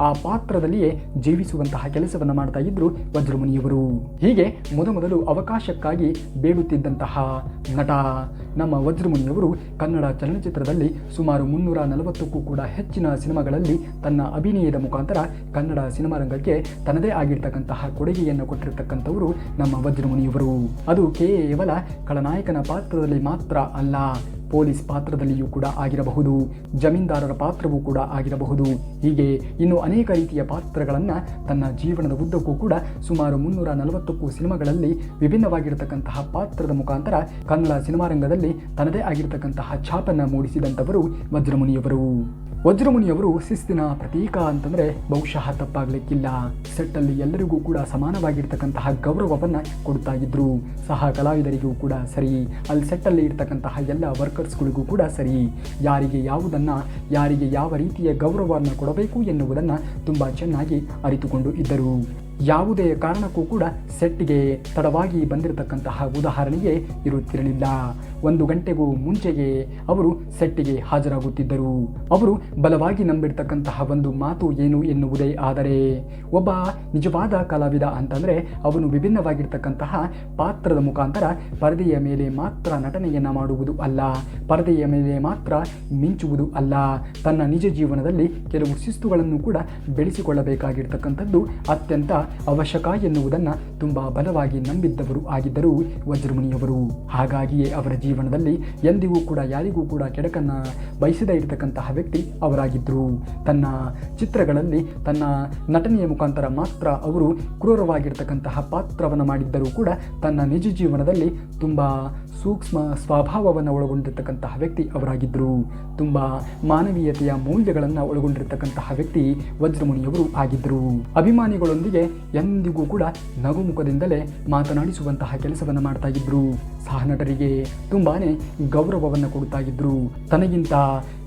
ಆ ಪಾತ್ರದಲ್ಲಿಯೇ ಜೀವಿಸುವಂತಹ ಕೆಲಸವನ್ನು ಮಾಡ್ತಾ ಇದ್ರು ವಜ್ರಮುನಿಯವರು. ಹೀಗೆ ಮೊದಲು ಅವಕಾಶಕ್ಕಾಗಿ ಬೇಡುತ್ತಿದ್ದಂತಹ ನಟ ನಮ್ಮ ವಜ್ರಮುನಿಯವರು ಕನ್ನಡ ಚಲನಚಿತ್ರದಲ್ಲಿ ಸುಮಾರು 340ಕ್ಕೂ ಕೂಡ ಹೆಚ್ಚಿನ ಸಿನಿಮಾಗಳಲ್ಲಿ ತನ್ನ ಅಭಿನಯದ ಮುಖಾಂತರ ಕನ್ನಡ ಸಿನಿಮಾ ರಂಗಕ್ಕೆ ತನ್ನದೇ ಆಗಿರ್ತಕ್ಕಂತಹ ಕೊಡುಗೆಯನ್ನು ಕೊಟ್ಟಿರ್ತಕ್ಕಂಥವರು ನಮ್ಮ ವಜ್ರಮುನಿಯವರು. ಅದು ಕೇವಲ ಖಳನಾಯಕನ ಪಾತ್ರದಲ್ಲಿ ಮಾತ್ರ ಅಲ್ಲ, ಪೊಲೀಸ್ ಪಾತ್ರದಲ್ಲಿಯೂ ಕೂಡ ಆಗಿರಬಹುದು, ಜಮೀನ್ದಾರರ ಪಾತ್ರವೂ ಕೂಡ ಆಗಿರಬಹುದು. ಹೀಗೆ ಇನ್ನು ಅನೇಕ ರೀತಿಯ ಪಾತ್ರಗಳನ್ನು ತನ್ನ ಜೀವನದ ಉದ್ದಕ್ಕೂ ಕೂಡ ಸುಮಾರು 340ಕ್ಕೂ ಸಿನಿಮಾಗಳಲ್ಲಿ ವಿಭಿನ್ನವಾಗಿರತಕ್ಕಂತಹ ಪಾತ್ರದ ಮುಖಾಂತರ ಕನ್ನಡ ಸಿನಿಮಾ ರಂಗದಲ್ಲಿ ತನ್ನದೇ ಆಗಿರತಕ್ಕಂತಹ ಛಾಪನ್ನು ಮೂಡಿಸಿದಂಥವರು ವಜ್ರಮುನಿಯವರು. ವಜ್ರಮುನಿಯವರು ಶಿಸ್ತಿನ ಪ್ರತೀಕ ಅಂತಂದರೆ ಬಹುಶಃ ತಪ್ಪಾಗಲಿಕ್ಕಿಲ್ಲ. ಸೆಟ್ಟಲ್ಲಿ ಎಲ್ಲರಿಗೂ ಕೂಡ ಸಮಾನವಾಗಿರ್ತಕ್ಕಂತಹ ಗೌರವವನ್ನು ಕೊಡ್ತಾ ಇದ್ರು. ಸಹ ಕಲಾವಿದರಿಗೂ ಕೂಡ ಸರಿ, ಅಲ್ಲಿ ಸೆಟ್ಟಲ್ಲಿ ಇರ್ತಕ್ಕಂತಹ ಎಲ್ಲ ವರ್ಕರ್ಸ್ಗಳಿಗೂ ಕೂಡ ಸರಿ, ಯಾರಿಗೆ ಯಾವ ರೀತಿಯ ಗೌರವವನ್ನು ಕೊಡಬೇಕು ಎನ್ನುವುದನ್ನು ತುಂಬ ಚೆನ್ನಾಗಿ ಅರಿತುಕೊಂಡು ಇದ್ದರು. ಯಾವುದೇ ಕಾರಣಕ್ಕೂ ಕೂಡ ಸೆಟ್ಗೆ ತಡವಾಗಿ ಬಂದಿರತಕ್ಕಂತಹ ಉದಾಹರಣೆಯೇ ಇರುತ್ತಿರಲಿಲ್ಲ. 1 ಗಂಟೆಗೂ ಮುಂಚೆಗೆ ಅವರು ಸೆಟ್ಟಿಗೆ ಹಾಜರಾಗುತ್ತಿದ್ದರು. ಅವರು ಬಲವಾಗಿ ನಂಬಿರ್ತಕ್ಕಂತಹ ಒಂದು ಮಾತು ಏನು ಎನ್ನುವುದೇ ಆದರೆ, ಒಬ್ಬ ನಿಜವಾದ ಕಲಾವಿದ ಅಂತಂದರೆ ಅವನು ವಿಭಿನ್ನವಾಗಿರ್ತಕ್ಕಂತಹ ಪಾತ್ರದ ಮುಖಾಂತರ ಪರದೆಯ ಮೇಲೆ ಮಾತ್ರ ನಟನೆಯನ್ನು ಮಾಡುವುದು ಅಲ್ಲ, ಪರದೆಯ ಮೇಲೆ ಮಾತ್ರ ಮಿಂಚುವುದು ಅಲ್ಲ, ತನ್ನ ನಿಜ ಜೀವನದಲ್ಲಿ ಕೆಲವು ಶಿಸ್ತುಗಳನ್ನು ಕೂಡ ಬೆಳೆಸಿಕೊಳ್ಳಬೇಕಾಗಿರ್ತಕ್ಕಂಥದ್ದು ಅತ್ಯಂತ ಅವಶ್ಯಕ ಎನ್ನುವುದನ್ನು ತುಂಬ ಬಲವಾಗಿ ನಂಬಿದ್ದವರು ಆಗಿದ್ದರು ವಜ್ರಮುನಿಯವರು. ಹಾಗಾಗಿಯೇ ಅವರ ಜೀವನದಲ್ಲಿ ಎಂದಿಗೂ ಕೂಡ ಯಾರಿಗೂ ಕೂಡ ಕೆಡಕನ್ನು ಬಯಸದೇ ಇರತಕ್ಕಂತಹ ವ್ಯಕ್ತಿ ಅವರಾಗಿದ್ದರು. ತನ್ನ ಚಿತ್ರಗಳಲ್ಲಿ ತನ್ನ ನಟನೆಯ ಮುಖಾಂತರ ಮಾತ್ರ ಅವರು ಕ್ರೂರವಾಗಿರ್ತಕ್ಕಂತಹ ಪಾತ್ರವನ್ನು ಮಾಡಿದ್ದರೂ ಕೂಡ ತನ್ನ ನಿಜ ಜೀವನದಲ್ಲಿ ತುಂಬ ಸೂಕ್ಷ್ಮ ಸ್ವಭಾವವನ್ನು ಒಳಗೊಂಡಿರ್ತಕ್ಕಂತಹ ವ್ಯಕ್ತಿ ಅವರಾಗಿದ್ದರು. ತುಂಬ ಮಾನವೀಯತೆಯ ಮೌಲ್ಯಗಳನ್ನು ಒಳಗೊಂಡಿರ್ತಕ್ಕಂತಹ ವ್ಯಕ್ತಿ ವಜ್ರಮುನಿಯವರು ಆಗಿದ್ದರು. ಅಭಿಮಾನಿಗಳೊಂದಿಗೆ ಎಂದಿಗೂ ಕೂಡ ನಗುಮುಖದಿಂದಲೇ ಮಾತನಾಡಿಸುವಂತಹ ಕೆಲಸವನ್ನು ಮಾಡ್ತಾ ಇದ್ರು. ಸಹ ನಟರಿಗೆ ತುಂಬಾನೇ ಗೌರವವನ್ನು ಕೊಡ್ತಾ ಇದ್ರು. ತನಗಿಂತ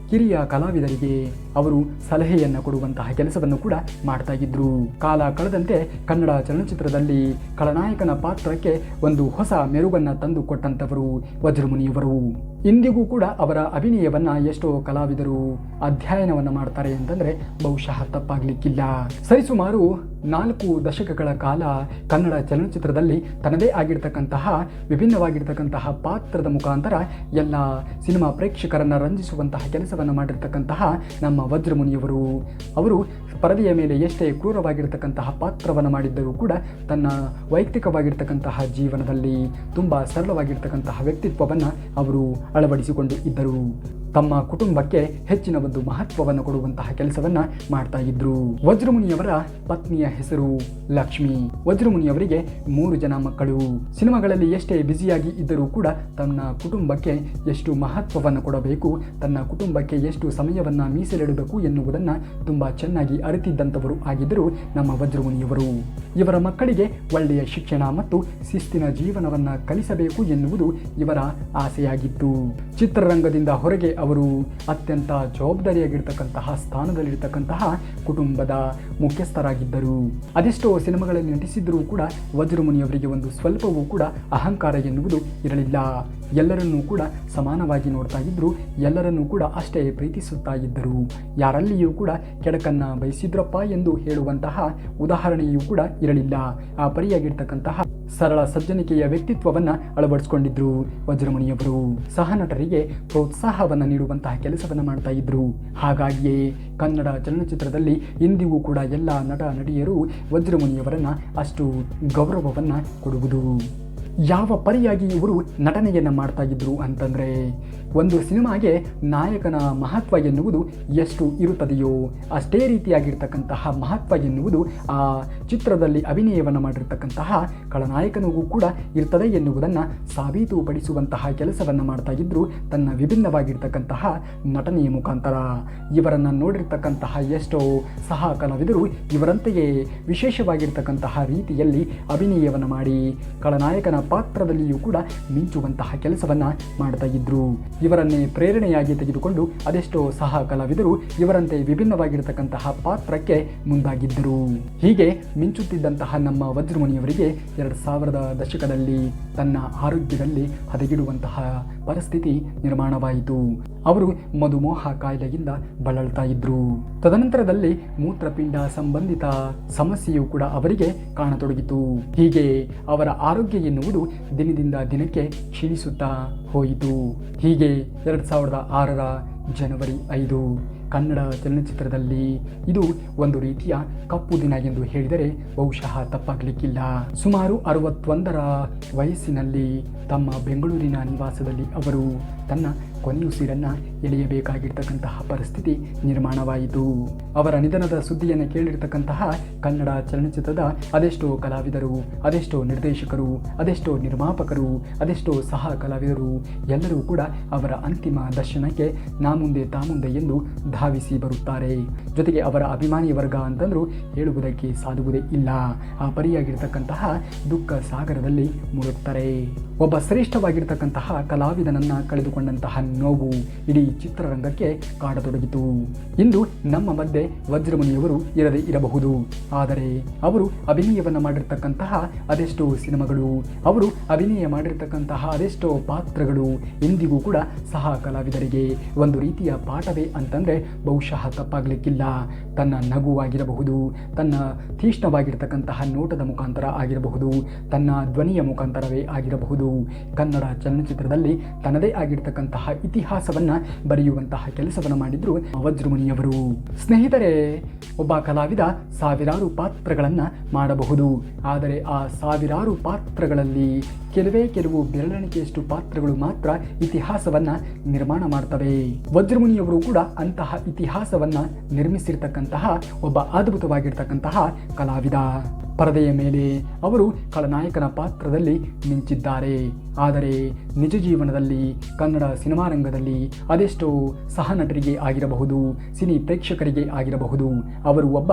ಕಿರಿಯ ಕಲಾವಿದರಿಗೆ ಅವರು ಸಲಹೆಯನ್ನು ಕೊಡುವಂತಹ ಕೆಲಸವನ್ನು ಕೂಡ ಮಾಡ್ತಾ ಇದ್ರು. ಕಾಲ ಕಳೆದಂತೆ ಕನ್ನಡ ಚಲನಚಿತ್ರದಲ್ಲಿ ಖಳನಾಯಕನ ಪಾತ್ರಕ್ಕೆ ಒಂದು ಹೊಸ ಮೆರುಗನ್ನು ತಂದು ಕೊಟ್ಟಂಥವರು ವಜ್ರಮುನಿಯವರು. ಇಂದಿಗೂ ಕೂಡ ಅವರ ಅಭಿನಯವನ್ನು ಎಷ್ಟೋ ಕಲಾವಿದರು ಅಧ್ಯಯನವನ್ನು ಮಾಡ್ತಾರೆ ಅಂತಂದರೆ ಬಹುಶಃ ತಪ್ಪಾಗಲಿಕ್ಕಿಲ್ಲ. ಸರಿಸುಮಾರು 4 ದಶಕಗಳ ಕಾಲ ಕನ್ನಡ ಚಲನಚಿತ್ರದಲ್ಲಿ ತನ್ನದೇ ಆಗಿರ್ತಕ್ಕಂತಹ ವಿಭಿನ್ನವಾಗಿರ್ತಕ್ಕಂತಹ ಪಾತ್ರದ ಮುಖಾಂತರ ಎಲ್ಲ ಸಿನಿಮಾ ಪ್ರೇಕ್ಷಕರನ್ನು ರಂಜಿಸುವಂತಹ ಕೆಲಸವನ್ನು ಮಾಡಿರ್ತಕ್ಕಂತಹ ನಮ್ಮ ವಜ್ರಮುನಿಯವರು ಅವರು ಪರದೆಯ ಮೇಲೆ ಎಷ್ಟೇ ಕ್ರೂರವಾಗಿರ್ತಕ್ಕಂತಹ ಪಾತ್ರವನ್ನು ಮಾಡಿದ್ದರೂ ಕೂಡ ತನ್ನ ವೈಯಕ್ತಿಕವಾಗಿರ್ತಕ್ಕಂತಹ ಜೀವನದಲ್ಲಿ ತುಂಬ ಸರಳವಾಗಿರ್ತಕ್ಕಂತಹ ವ್ಯಕ್ತಿತ್ವವನ್ನು ಅವರು ಅಳವಡಿಸಿಕೊಂಡು ಇದ್ದರು. ತಮ್ಮ ಕುಟುಂಬಕ್ಕೆ ಹೆಚ್ಚಿನ ಒಂದು ಮಹತ್ವವನ್ನು ಕೊಡುವಂತಹ ಕೆಲಸವನ್ನ ಮಾಡ್ತಾ ಇದ್ರು. ವಜ್ರಮುನಿಯವರ ಪತ್ನಿಯ ಹೆಸರು ಲಕ್ಷ್ಮಿ. ವಜ್ರಮುನಿಯವರಿಗೆ 3 ಜನ ಮಕ್ಕಳು. ಸಿನಿಮಾಗಳಲ್ಲಿ ಎಷ್ಟೇ ಬ್ಯುಸಿಯಾಗಿ ಇದ್ದರೂ ಕೂಡ ತನ್ನ ಕುಟುಂಬಕ್ಕೆ ಎಷ್ಟು ಮಹತ್ವವನ್ನು ಕೊಡಬೇಕು, ತನ್ನ ಕುಟುಂಬಕ್ಕೆ ಎಷ್ಟು ಸಮಯವನ್ನು ಮೀಸಲಿಡಬೇಕು ಎನ್ನುವುದನ್ನು ತುಂಬ ಚೆನ್ನಾಗಿ ಅರಿತಿದ್ದಂಥವರು ಆಗಿದ್ದರು ನಮ್ಮ ವಜ್ರಮುನಿಯವರು. ಇವರ ಮಕ್ಕಳಿಗೆ ಒಳ್ಳೆಯ ಶಿಕ್ಷಣ ಮತ್ತು ಶಿಸ್ತಿನ ಜೀವನವನ್ನು ಕಲಿಸಬೇಕು ಎನ್ನುವುದು ಇವರ ಆಸೆಯಾಗಿತ್ತು. ಚಿತ್ರರಂಗದಿಂದ ಹೊರಗೆ ಅವರು ಅತ್ಯಂತ ಜವಾಬ್ದಾರಿಯಾಗಿರ್ತಕ್ಕಂತಹ ಸ್ಥಾನದಲ್ಲಿರ್ತಕ್ಕಂತಹ ಕುಟುಂಬದ ಮುಖ್ಯಸ್ಥರಾಗಿದ್ದರು. ಅದೆಷ್ಟೋ ಸಿನಿಮಾಗಳಲ್ಲಿ ನಟಿಸಿದ್ದರೂ ಕೂಡ ವಜ್ರಮುನಿಯವರಿಗೆ ಒಂದು ಸ್ವಲ್ಪವೂ ಕೂಡ ಅಹಂಕಾರ ಎನ್ನುವುದು ಇರಲಿಲ್ಲ. ಎಲ್ಲರನ್ನೂ ಕೂಡ ಸಮಾನವಾಗಿ ನೋಡ್ತಾ ಇದ್ರು. ಎಲ್ಲರನ್ನೂ ಕೂಡ ಅಷ್ಟೇ ಪ್ರೀತಿಸುತ್ತಾ ಇದ್ದರು. ಯಾರಲ್ಲಿಯೂ ಕೂಡ ಕೆಡಕನ್ನು ಬಯಸಿದ್ರಪ್ಪ ಎಂದು ಹೇಳುವಂತಹ ಉದಾಹರಣೆಯೂ ಕೂಡ ಇರಲಿಲ್ಲ. ಆ ಪರಿಯಾಗಿರ್ತಕ್ಕಂತಹ ಸರಳ ಸಜ್ಜನಿಕೆಯ ವ್ಯಕ್ತಿತ್ವವನ್ನು ಅಳವಡಿಸಿಕೊಂಡಿದ್ರು ವಜ್ರಮುನಿಯವರು. ಸಹ ನಟರಿಗೆ ಪ್ರೋತ್ಸಾಹವನ್ನು ನೀಡುವಂತಹ ಕೆಲಸವನ್ನು ಮಾಡ್ತಾ ಇದ್ರು. ಹಾಗಾಗಿಯೇ ಕನ್ನಡ ಚಲನಚಿತ್ರದಲ್ಲಿ ಇಂದಿಗೂ ಕೂಡ ಎಲ್ಲ ನಟ ನಟಿಯರು ವಜ್ರಮುನಿಯವರನ್ನು ಅಷ್ಟು ಗೌರವವನ್ನು ಕೊಡುವುದು. ಯಾವ ಪರಿಯಾಗಿ ಇವರು ನಟನೆಯನ್ನು ಮಾಡ್ತಾ ಇದ್ರು ಅಂತಂದರೆ, ಒಂದು ಸಿನಿಮಾಗೆ ನಾಯಕನ ಮಹತ್ವ ಎನ್ನುವುದು ಎಷ್ಟು ಇರುತ್ತದೆಯೋ ಅಷ್ಟೇ ರೀತಿಯಾಗಿರ್ತಕ್ಕಂತಹ ಮಹತ್ವ ಎನ್ನುವುದು ಆ ಚಿತ್ರದಲ್ಲಿ ಅಭಿನಯವನ್ನು ಮಾಡಿರ್ತಕ್ಕಂತಹ ಖಳನಾಯಕನಿಗೂ ಕೂಡ ಇರ್ತದೆ ಎನ್ನುವುದನ್ನು ಸಾಬೀತುಪಡಿಸುವಂತಹ ಕೆಲಸವನ್ನು ಮಾಡ್ತಾ ಇದ್ರು ತನ್ನ ವಿಭಿನ್ನವಾಗಿರ್ತಕ್ಕಂತಹ ನಟನೆಯ ಮುಖಾಂತರ. ಇವರನ್ನು ನೋಡಿರ್ತಕ್ಕಂತಹ ಎಷ್ಟೋ ಸಹ ಕಲಾವಿದರು ಇವರಂತೆಯೇ ವಿಶೇಷವಾಗಿರ್ತಕ್ಕಂತಹ ರೀತಿಯಲ್ಲಿ ಅಭಿನಯವನ್ನು ಮಾಡಿ ಖಳನಾಯಕನ ಪಾತ್ರದಲ್ಲಿಯೂ ಕೂಡ ಮಿಂಚುವಂತಹ ಕೆಲಸವನ್ನು ಮಾಡ್ತಾ ಇದ್ರು. ಇವರನ್ನೇ ಪ್ರೇರಣೆಯಾಗಿ ತೆಗೆದುಕೊಂಡು ಅದೆಷ್ಟೋ ಸಹ ಕಲಾವಿದರು ಇವರಂತೆ ವಿಭಿನ್ನವಾಗಿರ್ತಕ್ಕಂತಹ ಪಾತ್ರಕ್ಕೆ ಮುಂದಾಗಿದ್ದರು. ಹೀಗೆ ಮಿಂಚುತ್ತಿದ್ದಂತಹ ನಮ್ಮ ವಜ್ರಮುನಿಯವರಿಗೆ 2000ರ ದಶಕದಲ್ಲಿ ತನ್ನ ಆರೋಗ್ಯದಲ್ಲಿ ಹದಗೆಡುವಂತಹ ಪರಿಸ್ಥಿತಿ ನಿರ್ಮಾಣವಾಯಿತು. ಅವರು ಮಧುಮೇಹ ಕಾಯಿಲೆಯಿಂದ ಬಳಲ್ತಾ ಇದ್ರು. ತದನಂತರದಲ್ಲಿ ಮೂತ್ರಪಿಂಡ ಸಂಬಂಧಿತ ಸಮಸ್ಯೆಯೂ ಕೂಡ ಅವರಿಗೆ ಕಾಣತೊಡಗಿತು. ಹೀಗೆ ಅವರ ಆರೋಗ್ಯ ಎನ್ನುವುದು ದಿನದಿಂದ ದಿನಕ್ಕೆ ಕ್ಷೀಣಿಸುತ್ತಾ ಹೋಯಿತು. ಹೀಗೆ 2006ರ ಜನವರಿ 5 ಕನ್ನಡ ಚಲನಚಿತ್ರದಲ್ಲಿ ಇದು ಒಂದು ರೀತಿಯ ಕಪ್ಪು ದಿನ ಎಂದು ಹೇಳಿದರೆ ಬಹುಶಃ ತಪ್ಪಾಗಲಿಕ್ಕಿಲ್ಲ. ಸುಮಾರು 61ರ ವಯಸ್ಸಿನಲ್ಲಿ ತಮ್ಮ ಬೆಂಗಳೂರಿನ ನಿವಾಸದಲ್ಲಿ ಅವರು ತನ್ನ ಕೊನೆಯುಸಿರನ್ನು ಎಳೆಯಬೇಕಾಗಿರ್ತಕ್ಕಂತಹ ಪರಿಸ್ಥಿತಿ ನಿರ್ಮಾಣವಾಯಿತು. ಅವರ ನಿಧನದ ಸುದ್ದಿಯನ್ನು ಕೇಳಿರ್ತಕ್ಕಂತಹ ಕನ್ನಡ ಚಲನಚಿತ್ರದ ಅದೆಷ್ಟೋ ಕಲಾವಿದರು, ಅದೆಷ್ಟೋ ನಿರ್ದೇಶಕರು, ಅದೆಷ್ಟೋ ನಿರ್ಮಾಪಕರು, ಅದೆಷ್ಟೋ ಸಹ ಕಲಾವಿದರು ಎಲ್ಲರೂ ಕೂಡ ಅವರ ಅಂತಿಮ ದರ್ಶನಕ್ಕೆ ನಾ ಮುಂದೆ ತಾ ಮುಂದೆ ಎಂದು ಧಾವಿಸಿ ಬರುತ್ತಾರೆ. ಜೊತೆಗೆ ಅವರ ಅಭಿಮಾನಿ ವರ್ಗ ಅಂತಂದರೂ ಹೇಳುವುದಕ್ಕೆ ಸಾಧುವುದೇ ಇಲ್ಲ. ಆ ಪರಿಯಾಗಿರ್ತಕ್ಕಂತಹ ದುಃಖ ಸಾಗರದಲ್ಲಿ ಮುಳುಗುತ್ತಾರೆ. ಒಬ್ಬ ಶ್ರೇಷ್ಠವಾಗಿರ್ತಕ್ಕಂತಹ ಕಲಾವಿದನನ್ನು ಕಳೆದುಕೊಂಡಂತಹ ನೋವು ಇಡೀ ಚಿತ್ರರಂಗಕ್ಕೆ ಕಾಡತೊಡಗಿತು. ಇಂದು ನಮ್ಮ ಮಧ್ಯೆ ವಜ್ರಮುನಿಯವರು ಇರದೇ ಇರಬಹುದು, ಆದರೆ ಅವರು ಅಭಿನಯವನ್ನು ಮಾಡಿರ್ತಕ್ಕಂತಹ ಅದೆಷ್ಟೋ ಸಿನಿಮಾಗಳು, ಅವರು ಅಭಿನಯ ಮಾಡಿರ್ತಕ್ಕಂತಹ ಅದೆಷ್ಟೋ ಪಾತ್ರಗಳು ಇಂದಿಗೂ ಕೂಡ ಸಹ ಕಲಾವಿದರಿಗೆ ಒಂದು ರೀತಿಯ ಪಾಠವೇ ಅಂತಂದರೆ ಬಹುಶಃ ತಪ್ಪಾಗಲಿಕ್ಕಿಲ್ಲ. ತನ್ನ ನಗುವಾಗಿರಬಹುದು, ತನ್ನ ತೀಕ್ಷ್ಣವಾಗಿರ್ತಕ್ಕಂತಹ ನೋಟದ ಮುಖಾಂತರ ಆಗಿರಬಹುದು, ತನ್ನ ಧ್ವನಿಯ ಮುಖಾಂತರವೇ ಆಗಿರಬಹುದು, ಕನ್ನಡ ಚಲನಚಿತ್ರದಲ್ಲಿ ತನ್ನದೇ ಆಗಿರ್ತಕ್ಕಂತಹ ಇತಿಹಾಸವನ್ನು ಬರೆಯುವಂತಹ ಕೆಲಸವನ್ನು ಮಾಡಿದ್ರು ವಜ್ರಮುನಿಯವರು. ಸ್ನೇಹಿತರೆ, ಒಬ್ಬ ಕಲಾವಿದ ಸಾವಿರಾರು ಪಾತ್ರಗಳನ್ನು ಮಾಡಬಹುದು. ಆದರೆ ಆ ಸಾವಿರಾರು ಪಾತ್ರಗಳಲ್ಲಿ ಕೆಲವು ಬೆರಳೆಣಿಕೆಯಷ್ಟು ಪಾತ್ರಗಳು ಮಾತ್ರ ಇತಿಹಾಸವನ್ನು ನಿರ್ಮಾಣ ಮಾಡ್ತವೆ. ವಜ್ರಮುನಿಯವರು ಕೂಡ ಅಂತಹ ಇತಿಹಾಸವನ್ನು ನಿರ್ಮಿಸಿರ್ತಕ್ಕಂತಹ ಒಬ್ಬ ಅದ್ಭುತವಾಗಿರ್ತಕ್ಕಂತಹ ಕಲಾವಿದ. ಪರದೆಯ ಮೇಲೆ ಅವರು ಖಳನಾಯಕನ ಪಾತ್ರದಲ್ಲಿ ಮಿಂಚಿದ್ದಾರೆ. ಆದರೆ ನಿಜ ಜೀವನದಲ್ಲಿ ಕನ್ನಡ ಸಿನಿಮಾ ರಂಗದಲ್ಲಿ ಅದೆಷ್ಟೋ ಸಹನಟರಿಗೆ ಆಗಿರಬಹುದು, ಸಿನಿ ಪ್ರೇಕ್ಷಕರಿಗೆ ಆಗಿರಬಹುದು, ಅವರು ಒಬ್ಬ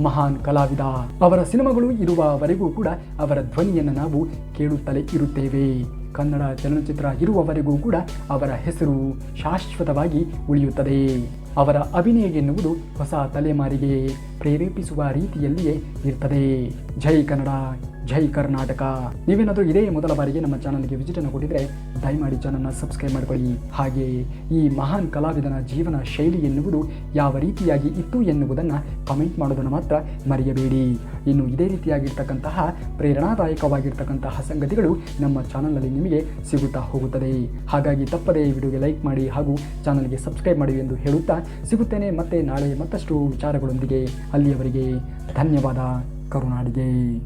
ಮಹಾನ್ ಕಲಾವಿದ. ಅವರ ಸಿನಿಮಾಗಳು ಇರುವವರೆಗೂ ಕೂಡ ಅವರ ಧ್ವನಿಯನ್ನು ನಾವು ಕೇಳುತ್ತಲೇ ಇರುತ್ತೇವೆ. ಕನ್ನಡ ಚಲನಚಿತ್ರ ಇರುವವರೆಗೂ ಕೂಡ ಅವರ ಹೆಸರು ಶಾಶ್ವತವಾಗಿ ಉಳಿಯುತ್ತದೆ. ಅವರ ಅಭಿನಯ ಎನ್ನುವುದು ಹೊಸ ತಲೆಮಾರಿಗೆ ಪ್ರೇರೇಪಿಸುವ ರೀತಿಯಲ್ಲಿಯೇ ಇರ್ತದೆ. ಜೈ ಕನ್ನಡ, ಜೈ ಕರ್ನಾಟಕ. ನೀವೇನಾದರೂ ಇದೇ ಮೊದಲ ಬಾರಿಗೆ ನಮ್ಮ ಚಾನಲ್ಗೆ ವಿಸಿಟನ್ನು ಕೊಟ್ಟಿದ್ರೆ ದಯಮಾಡಿ ಚಾನಲ್ನ ಸಬ್ಸ್ಕ್ರೈಬ್ ಮಾಡಿಕೊಳ್ಳಿ. ಹಾಗೆ ಈ ಮಹಾನ್ ಕಲಾವಿದನ ಜೀವನ ಶೈಲಿ ಎನ್ನುವುದು ಯಾವ ರೀತಿಯಾಗಿ ಇತ್ತು ಎನ್ನುವುದನ್ನು ಕಮೆಂಟ್ ಮಾಡೋದನ್ನು ಮಾತ್ರ ಮರೆಯಬೇಡಿ. ಇನ್ನು ಇದೇ ರೀತಿಯಾಗಿರ್ತಕ್ಕಂತಹ ಪ್ರೇರಣಾದಾಯಕವಾಗಿರ್ತಕ್ಕಂತಹ ಸಂಗತಿಗಳು ನಮ್ಮ ಚಾನಲ್ನಲ್ಲಿ ನಿಮಗೆ ಸಿಗುತ್ತಾ ಹೋಗುತ್ತದೆ. ಹಾಗಾಗಿ ತಪ್ಪದೇ ಈ ವಿಡಿಯೋಗೆ ಲೈಕ್ ಮಾಡಿ ಹಾಗೂ ಚಾನಲ್ಗೆ ಸಬ್ಸ್ಕ್ರೈಬ್ ಮಾಡಿ ಎಂದು ಹೇಳುತ್ತಾ ಸಿಗುತ್ತೇನೆ ಮತ್ತೆ ನಾಳೆ ಮತ್ತಷ್ಟು ವಿಚಾರಗಳೊಂದಿಗೆ. ಅಲ್ಲಿಯವರೆಗೆ ಧನ್ಯವಾದ. ಕರುನಾಡಿಗೆ.